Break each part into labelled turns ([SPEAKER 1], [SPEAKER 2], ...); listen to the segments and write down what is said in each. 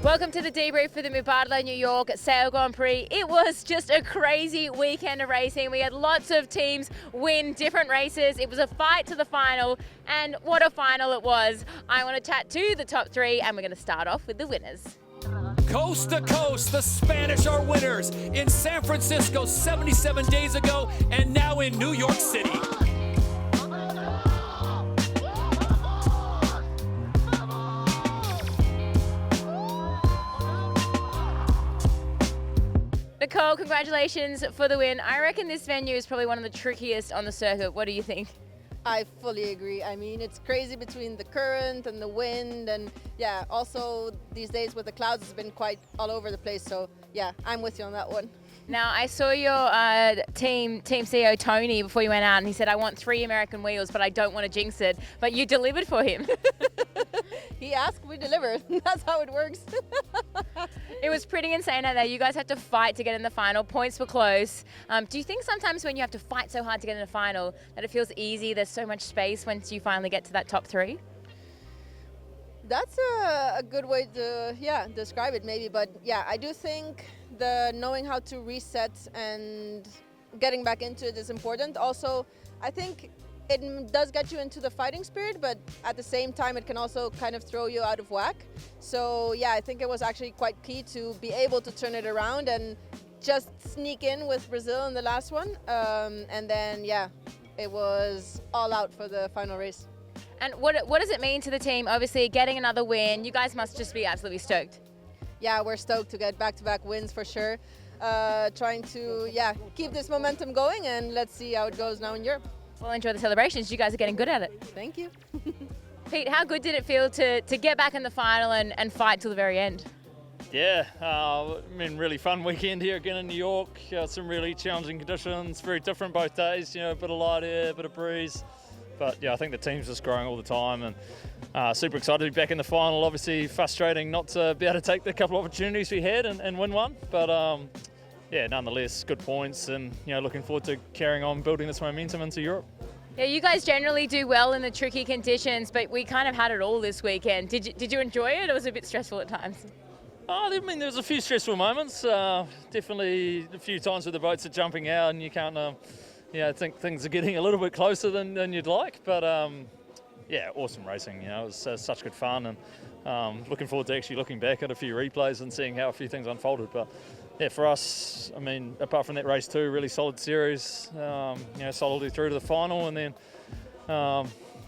[SPEAKER 1] Welcome to the debrief for the Mubadala New York Sail Grand Prix. It was just a crazy weekend of racing. We had lots of teams win different races. It was a fight to the final, and what a final it was. I want to chat to the top three, and we're going to start off with the winners.
[SPEAKER 2] Coast to coast, the Spanish are winners in San Francisco 77 days ago, and now in New York City.
[SPEAKER 1] Nicole, congratulations for the win. I reckon this venue is probably one of the trickiest on the circuit. What do you think?
[SPEAKER 3] I fully agree. I mean, it's crazy between the current and the wind, and yeah, also these days with the clouds, it's been quite all over the place. So yeah, I'm with you on that one.
[SPEAKER 1] Now, I saw your team CEO, Tony, before you went out, and he said, I want 3 American wheels, but I don't want to jinx it. But you delivered for him.
[SPEAKER 3] He asked, we delivered. That's how it works.
[SPEAKER 1] It was pretty insane out there. You guys had to fight to get in the final. Points were close. Do you think sometimes when you have to fight so hard to get in the final that it feels easy, there's so much space once you finally get to that top 3?
[SPEAKER 3] That's a good way to describe it maybe, but yeah, I do think the knowing how to reset and getting back into it is important. Also, I think it does get you into the fighting spirit, but at the same time it can also kind of throw you out of whack. So yeah, I think it was actually quite key to be able to turn it around and just sneak in with Brazil in the last one, and then yeah, it was all out for the final race.
[SPEAKER 1] And what does it mean to the team? Obviously, getting another win, you guys must just be absolutely stoked.
[SPEAKER 3] Yeah, we're stoked to get back-to-back wins for sure. Trying to keep this momentum going, and let's see how it goes now in Europe.
[SPEAKER 1] Well, enjoy the celebrations. You guys are getting good at it.
[SPEAKER 3] Thank you.
[SPEAKER 1] Pete, how good did it feel to get back in the final and fight till the very end?
[SPEAKER 4] Yeah, I mean, really fun weekend here again in New York. Some really challenging conditions, very different both days, a bit of light air, a bit of breeze. But yeah, I think the team's just growing all the time, and super excited to be back in the final. Obviously frustrating not to be able to take the couple of opportunities we had and win one. But yeah, nonetheless, good points, and looking forward to carrying on building this momentum into Europe.
[SPEAKER 1] Yeah, you guys generally do well in the tricky conditions, but we kind of had it all this weekend. Did you enjoy it, or was it a bit stressful at times?
[SPEAKER 4] I mean, there was a few stressful moments. Definitely a few times where the boats are jumping out and you can't, I think things are getting a little bit closer than you'd like. But yeah, awesome racing. It was such good fun, and looking forward to actually looking back at a few replays and seeing how a few things unfolded. But yeah, for us, I mean, apart from that race too, really solid series. Solidly through to the final, and then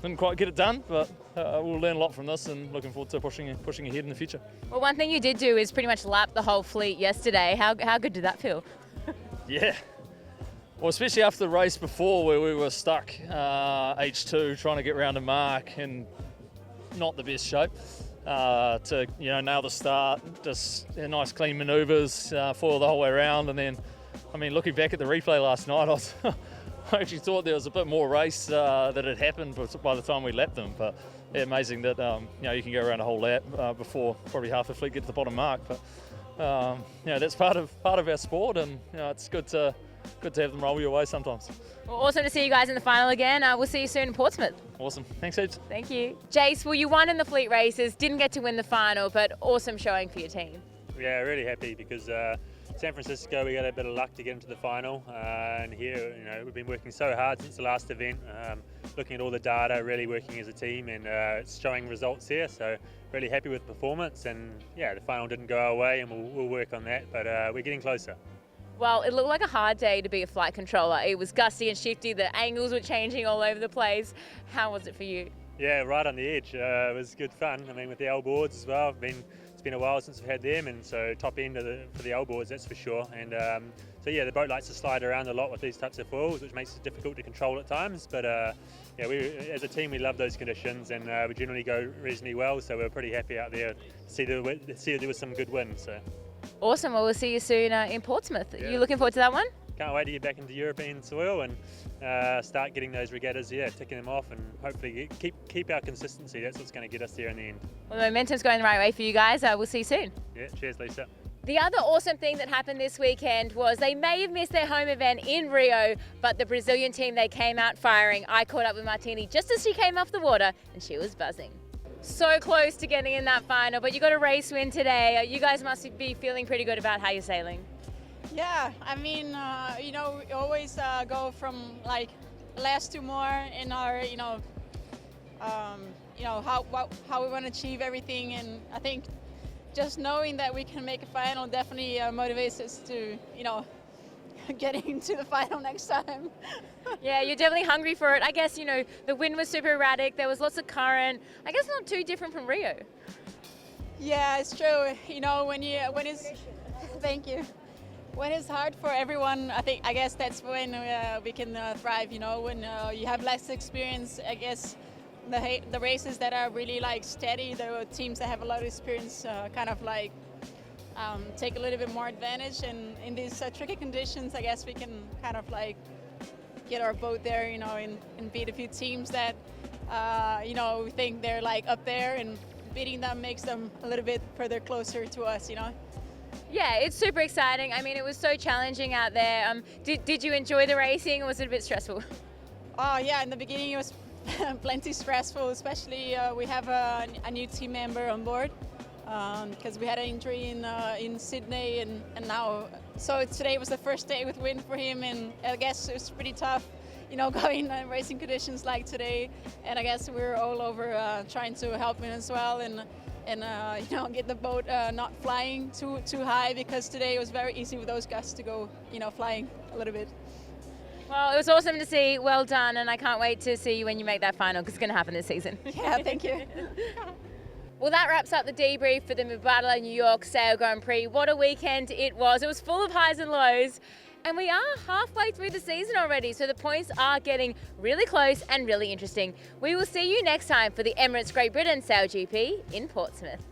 [SPEAKER 4] didn't quite get it done, but we'll learn a lot from this, and looking forward to pushing ahead in the future.
[SPEAKER 1] Well, one thing you did do is pretty much lap the whole fleet yesterday. How good did that feel?
[SPEAKER 4] Yeah. Well, especially after the race before, where we were stuck H2 trying to get round to Mark and not the best shape to nail the start, just nice clean manoeuvres, foil the whole way around, and then I mean, looking back at the replay last night, I actually thought there was a bit more race that had happened by the time we lapped them. But yeah, amazing that you can go around a whole lap before probably half the fleet get to the bottom mark. But that's part of our sport, and it's good to have them roll your way sometimes.
[SPEAKER 1] Well, awesome to see you guys in the final again. We'll see you soon in Portsmouth.
[SPEAKER 4] Awesome. Thanks heaps.
[SPEAKER 1] Thank you. Jace, well, you won in the fleet races, didn't get to win the final, but awesome showing for your team.
[SPEAKER 5] Yeah, really happy because San Francisco, we got a bit of luck to get into the final, and here, we've been working so hard since the last event, looking at all the data, really working as a team, and it's showing results here. So really happy with the performance, and yeah, the final didn't go our way, and we'll work on that, but we're getting closer.
[SPEAKER 1] Well, it looked like a hard day to be a flight controller. It was gusty and shifty, the angles were changing all over the place. How was it for you? Yeah,
[SPEAKER 5] right on the edge. It was good fun. I mean, with the L boards as well, it's been a while since we've had them, and so top end for the L boards, that's for sure. And so yeah, the boat likes to slide around a lot with these types of foils, which makes it difficult to control at times. But we as a team, we love those conditions, and we generally go reasonably well. So we're pretty happy out there to see there was some good wins. So.
[SPEAKER 1] Awesome. Well, we'll see you soon in Portsmouth.
[SPEAKER 5] Yeah.
[SPEAKER 1] You looking forward to that one?
[SPEAKER 5] Can't wait to get back into European soil and start getting those regattas, ticking them off, and hopefully keep our consistency. That's what's going to get us there in the end.
[SPEAKER 1] Well, the momentum's going the right way for you guys. We'll see you soon.
[SPEAKER 5] Yeah, cheers, Lisa.
[SPEAKER 1] The other awesome thing that happened this weekend was they may have missed their home event in Rio, but the Brazilian team, they came out firing. I caught up with Martini just as she came off the water, and she was buzzing. so close to getting in that final, but you got a race win today. You guys must be feeling pretty good about how you're sailing.
[SPEAKER 6] Yeah, I mean, you know, we always go from like less to more in our, how we want to achieve everything, and I think just knowing that we can make a final definitely motivates us to, getting into the final next time.
[SPEAKER 1] Yeah, you're definitely hungry for it. I guess, the wind was super erratic. There was lots of current. I guess not too different from Rio.
[SPEAKER 6] Yeah, it's true. When it's, thank you. When it's hard for everyone, I guess that's when we can thrive. When you have less experience, I guess the races that are really like steady, the teams that have a lot of experience, kind of like take a little bit more advantage. And in these tricky conditions, I guess we can kind of like get our boat there, and beat a few teams that, we think they're like up there, and beating them makes them a little bit further closer to us,
[SPEAKER 1] Yeah, it's super exciting. I mean, it was so challenging out there. Did you enjoy the racing, or was it a bit stressful?
[SPEAKER 6] Oh yeah, in the beginning it was plenty stressful, especially we have a new team member on board because we had an injury in Sydney, and now, so today was the first day with wind for him, and I guess it was pretty tough, going in racing conditions like today, and I guess we were all over trying to help him as well, and get the boat not flying too high, because today it was very easy with those gusts to go, flying a little bit.
[SPEAKER 1] Well, it was awesome to see. Well done, and I can't wait to see you when you make that final, because it's going to happen this season.
[SPEAKER 6] Yeah, thank you.
[SPEAKER 1] Well, that wraps up the debrief for the Mubadala New York Sail Grand Prix. What a weekend it was. It was full of highs and lows. And we are halfway through the season already, so the points are getting really close and really interesting. We will see you next time for the Emirates Great Britain SailGP in Portsmouth.